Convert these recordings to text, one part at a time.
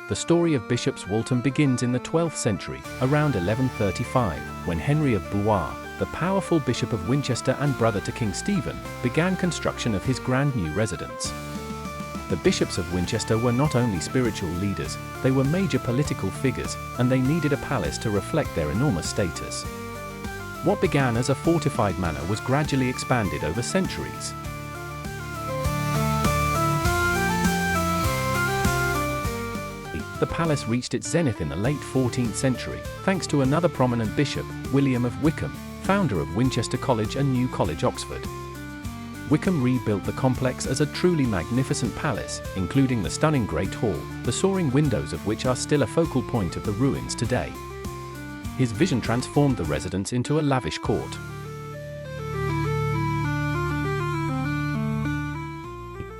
The story of Bishops Waltham begins in the 12th century, around 1135, when Henry of Blois, the powerful Bishop of Winchester and brother to King Stephen, began construction of his grand new residence. The bishops of Winchester were not only spiritual leaders, they were major political figures, and they needed a palace to reflect their enormous status. What began as a fortified manor was gradually expanded over centuries. The palace reached its zenith in the late 14th century, thanks to another prominent bishop, William of Wykeham, founder of Winchester College and New College, Oxford. Wykeham rebuilt the complex as a truly magnificent palace, including the stunning Great Hall, the soaring windows of which are still a focal point of the ruins today. His vision transformed the residence into a lavish court.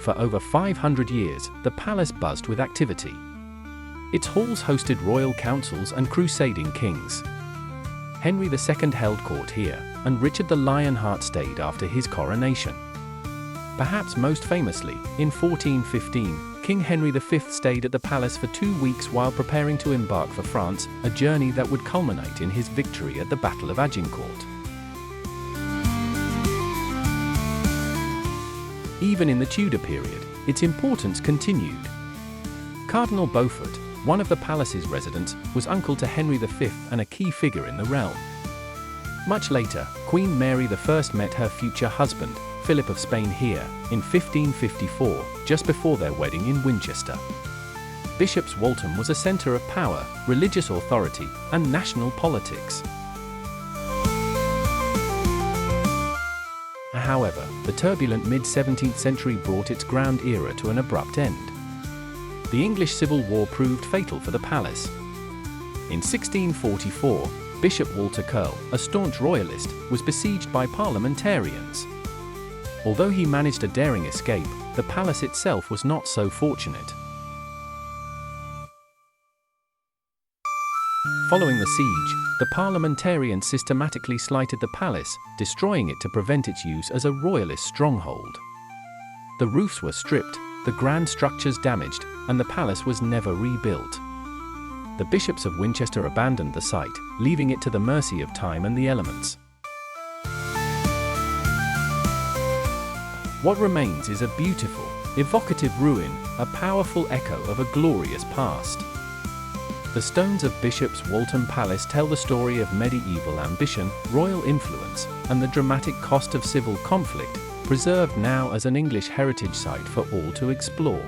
For over 500 years, the palace buzzed with activity. Its halls hosted royal councils and crusading kings. Henry II held court here, and Richard the Lionheart stayed after his coronation. Perhaps most famously, in 1415, King Henry V stayed at the palace for 2 weeks while preparing to embark for France, a journey that would culminate in his victory at the Battle of Agincourt. Even in the Tudor period, its importance continued. Cardinal Beaufort, one of the palace's residents, was uncle to Henry V and a key figure in the realm. Much later, Queen Mary I met her future husband, Philip of Spain here, in 1554, just before their wedding in Winchester. Bishops Waltham was a centre of power, religious authority, and national politics. However, the turbulent mid-17th century brought its grand era to an abrupt end. The English Civil War proved fatal for the palace. In 1644, Bishop Walter Curll, a staunch royalist, was besieged by parliamentarians. Although he managed a daring escape, the palace itself was not so fortunate. Following the siege, the parliamentarians systematically slighted the palace, destroying it to prevent its use as a royalist stronghold. The roofs were stripped, the grand structures damaged, and the palace was never rebuilt. The bishops of Winchester abandoned the site, leaving it to the mercy of time and the elements. What remains is a beautiful, evocative ruin, a powerful echo of a glorious past. The stones of Bishops Waltham Palace tell the story of medieval ambition, royal influence, and the dramatic cost of civil conflict, preserved now as an English heritage site for all to explore.